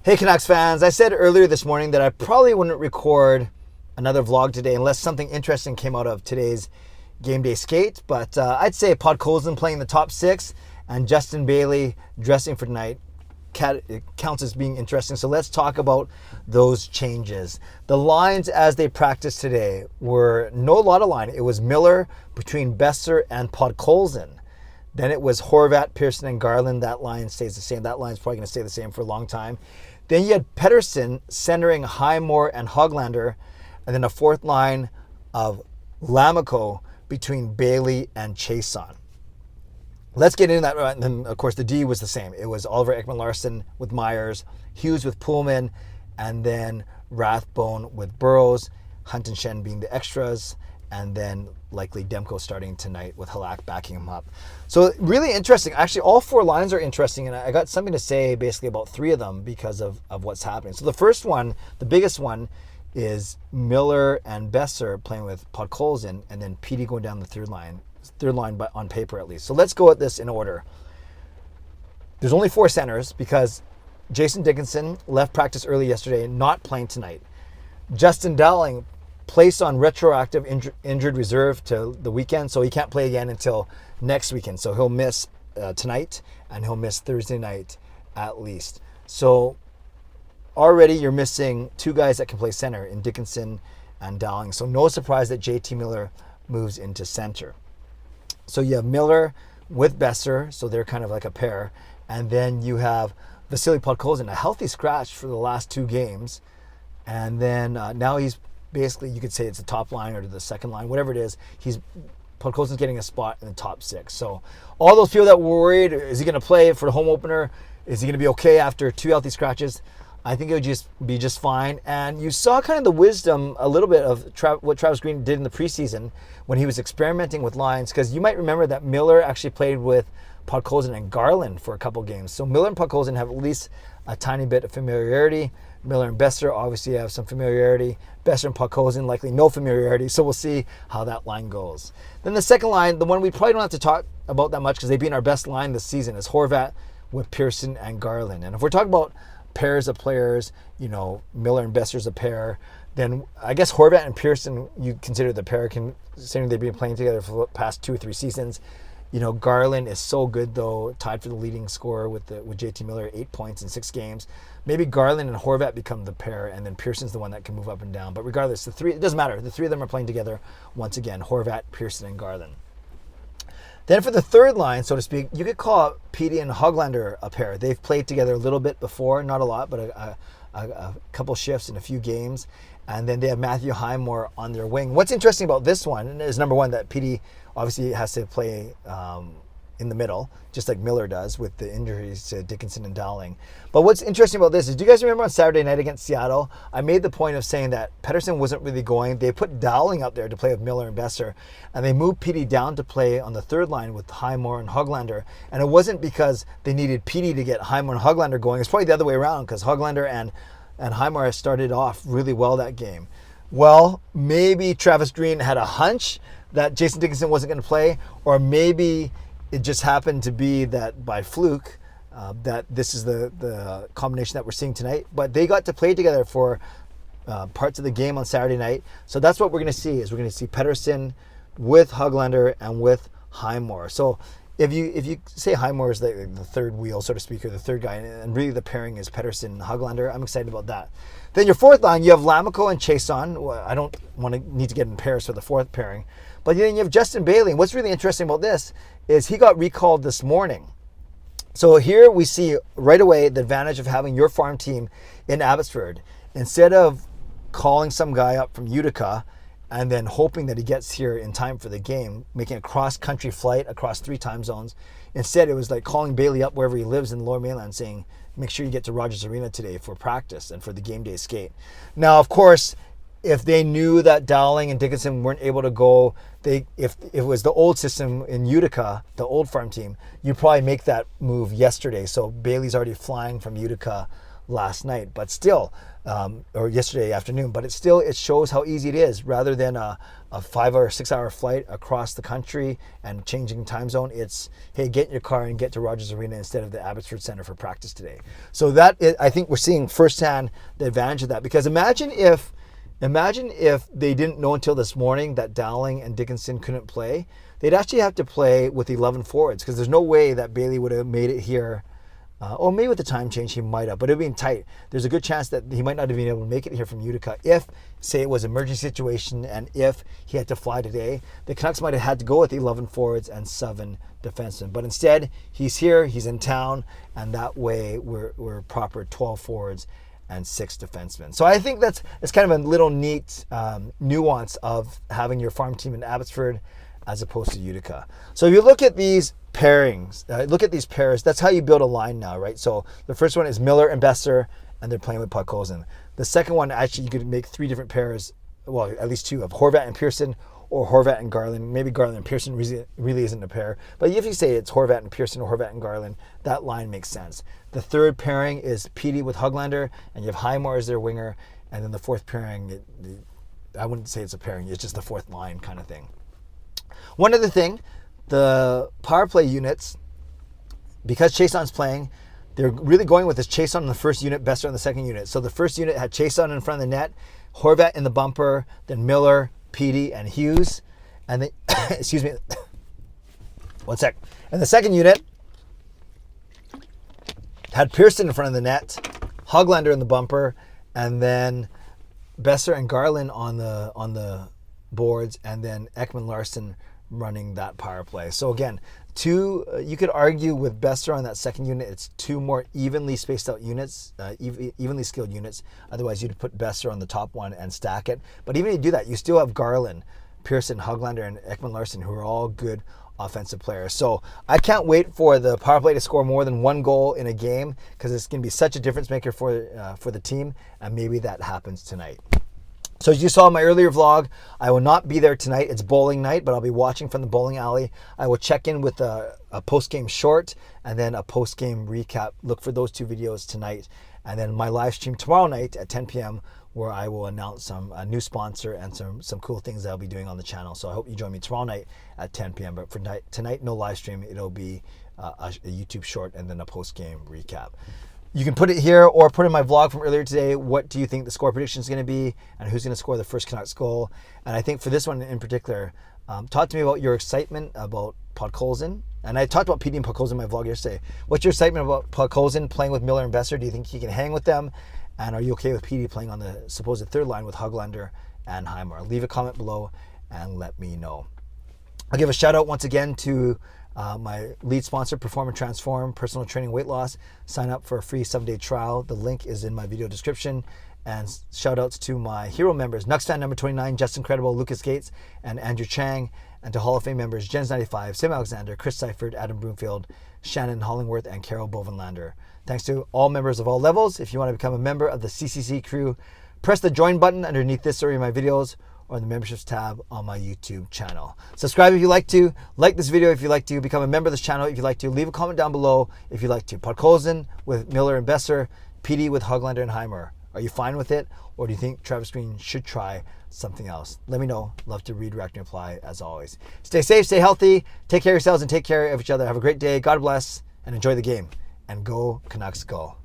Hey Canucks fans, I said earlier this morning that I probably wouldn't record another vlog today unless something interesting came out of today's game day skate, but I'd say Podkolzin playing the top six and Justin Bailey dressing for tonight counts as being interesting. So let's talk about those changes. The lines as they practiced today were no lot of line. It was Miller between Boeser and Podkolzin. Then it was Horvat, Pederson, and Garland. That line stays the same. That line's probably going to stay the same for a long time. Then you had Pederson centering Highmore and Hoglander, and then a fourth line of Lamico between Bailey and Chason. Let's get into that. And then, of course, the D was the same. It was Oliver Ekman-Larsson with Myers, Hughes with Pullman, and then Rathbone with Burrows, Hunt and Shen being the extras, and then likely Demko starting tonight with Halak backing him up. So really interesting. Actually, all four lines are interesting, and I got something to say basically about three of them because of what's happening. So the first one, the biggest one, is Miller and Boeser playing with Podkolzin, and then Petey going down the third line but on paper at least. So let's go at this in order. There's only four centers because Jason Dickinson left practice early yesterday, not playing tonight. Justin Dowling placed on retroactive injured reserve to the weekend, so he can't play again until next weekend. So he'll miss tonight, and he'll miss Thursday night at least. So already you're missing two guys that can play center in Dickinson and Dowling. So no surprise that JT Miller moves into center. So you have Miller with Boeser, so they're kind of like a pair. And then you have Vasily Podkolzin, a healthy scratch for the last two games. And then now he's basically, you could say it's the top line or the second line, whatever it is. Podkolzin's getting a spot in the top six. So all those people that were worried, is he going to play for the home opener? Is he going to be okay after two healthy scratches? I think it would just be just fine. And you saw kind of the wisdom a little bit of what Travis Green did in the preseason when he was experimenting with lines, because you might remember that Miller actually played with Podkolzin and Garland for a couple games. So Miller and Podkolzin have at least a tiny bit of familiarity. Miller and Boeser obviously have some familiarity. Boeser and Podkolzin likely no familiarity. So we'll see how that line goes. Then the second line, the one we probably don't have to talk about that much because they've been our best line this season, is Horvat with Pederson and Garland. And if we're talking about pairs of players, Miller and Boeser's a pair, then I guess Horvat and Pederson you consider the pair, considering they've been playing together for the past 2 or 3 seasons. Garland is so good though, tied for the leading scorer with JT Miller, 8 points in 6 games. Maybe Garland and Horvat become the pair, and then Pederson's the one that can move up and down. But regardless, it doesn't matter. The three of them are playing together once again: Horvat, Pederson, and Garland. Then for the third line, so to speak, you could call Petey and Hoglander a pair. They've played together a little bit before, not a lot, but a couple shifts in a few games. And then they have Matthew Highmore on their wing. What's interesting about this one is, number one, that Petey obviously has to play in the middle, just like Miller does with the injuries to Dickinson and Dowling. But what's interesting about this is, do you guys remember on Saturday night against Seattle, I made the point of saying that Pederson wasn't really going. They put Dowling up there to play with Miller and Boeser, and they moved Petey down to play on the third line with Highmore and Hoglander. And it wasn't because they needed Petey to get Highmore and Hoglander going. It's probably the other way around, because Hoglander and Highmore started off really well that game. Well, maybe Travis Green had a hunch that Jason Dickinson wasn't going to play, or maybe it just happened to be that by fluke that this is the combination that we're seeing tonight. But they got to play together for parts of the game on Saturday night. So that's what we're going to see, is we're going to see Pederson with Hoglander and with Highmore. So if you say Highmore is the third wheel, so to speak, or the third guy, and really the pairing is Pederson and Hoglander, I'm excited about that. Then your fourth line, you have Lamico and Chason. Well, I don't need to get in pairs for the fourth pairing. But then you have Justin Bailey. And what's really interesting about this is he got recalled this morning. So here we see right away the advantage of having your farm team in Abbotsford. Instead of calling some guy up from Utica and then hoping that he gets here in time for the game, making a cross-country flight across 3 time zones, instead it was like calling Bailey up wherever he lives in the Lower Mainland, saying, make sure you get to Rogers Arena today for practice and for the game day skate. Now, of course, if they knew that Dowling and Dickinson weren't able to go, if it was the old system in Utica, the old farm team, you'd probably make that move yesterday. So Bailey's already flying from Utica last night. But still, or yesterday afternoon, but it shows how easy it is. Rather than a 5 or 6 hour flight across the country and changing time zone, it's, hey, get in your car and get to Rogers Arena instead of the Abbotsford Center for practice today. So I think we're seeing firsthand the advantage of that. Because imagine if they didn't know until this morning that Dowling and Dickinson couldn't play. They'd actually have to play with 11 forwards, because there's no way that Bailey would have made it here. Or maybe with the time change he might have, but it would be tight. There's a good chance that he might not have been able to make it here from Utica if, say, it was an emergency situation and if he had to fly today. The Canucks might have had to go with 11 forwards and 7 defensemen. But instead, he's here, he's in town, and that way we're proper 12 forwards and 6 defensemen. So I think it's kind of a little neat nuance of having your farm team in Abbotsford as opposed to Utica. So if you look at these pairings, look at these pairs, that's how you build a line now, right? So the first one is Miller and Boeser, and they're playing with Podkolzin. The second one, actually, you could make 3 different pairs, well, at least 2, of Horvat and Pearson, or Horvat and Garland. Maybe Garland and Pearson really isn't a pair. But if you say it's Horvat and Pearson or Horvat and Garland, that line makes sense. The third pairing is Petey with Hoglander, and you have Highmore as their winger. And then the fourth pairing, I wouldn't say it's a pairing, it's just the fourth line kind of thing. One other thing, the power play units, because Chason's playing, they're really going with this Chason in the first unit, Boeser in the second unit. So the first unit had Chason in front of the net, Horvat in the bumper, then Miller, Petey, and Hughes. And then, excuse me, one sec. And the second unit had Pearson in front of the net, Hoglander in the bumper, and then Boeser and Garland on the boards, and then Ekman Larsson running that power play. So again, you could argue with Boeser on that second unit, it's 2 more evenly spaced out units, evenly skilled units. Otherwise, you'd put Boeser on the top one and stack it. But even if you do that, you still have Garland, Pearson, Hoglander, and Ekman Larsson, who are all good offensive players. So I can't wait for the power play to score more than 1 goal in a game, because it's going to be such a difference maker for the team, and maybe that happens tonight. So as you saw in my earlier vlog, I will not be there tonight. It's bowling night, but I'll be watching from the bowling alley. I will check in with a post-game short and then a post-game recap. Look for those 2 videos tonight. And then my live stream tomorrow night at 10 p.m. where I will announce a new sponsor and some cool things that I'll be doing on the channel. So I hope you join me tomorrow night at 10 p.m. But for tonight, no live stream. It'll be a YouTube short and then a post-game recap. You can put it here or put in my vlog from earlier today. What do you think the score prediction is going to be, and who's going to score the first Canucks goal? And I think for this one in particular, talk to me about your excitement about Podkolzin. And I talked about Petey and Podkolzin in my vlog yesterday. What's your excitement about Podkolzin playing with Miller and Boeser? Do you think he can hang with them? And are you okay with Petey playing on the supposed third line with Hoglander and Highmore? Leave a comment below and let me know. I'll give a shout out once again to my lead sponsor, Perform and Transform, personal training, weight loss. Sign up for a free 7-day trial. The link is in my video description. And shout outs to my hero members, nucksfan number 29, Justin Credible, Lucas Gates, and Andrew Chang. And to Hall of Fame members, Jens95, simalexander, Chris Seifert, Adam Broomfield, Shannon Hollingworth, and Carol Bovenlander. Thanks to all members of all levels. If you want to become a member of the CCC Crew, press the join button underneath this or in my videos, or the memberships tab on my YouTube channel. Subscribe if you like to, like this video if you like to, become a member of this channel if you like to, leave a comment down below if you like to. Podkolzin with Miller and Boeser, Petey with Hoglander and Highmore. Are you fine with it, or do you think Travis Green should try something else? Let me know. Love to read, react, and reply as always. Stay safe, stay healthy, take care of yourselves and take care of each other. Have a great day. God bless, and enjoy the game. And go Canucks go.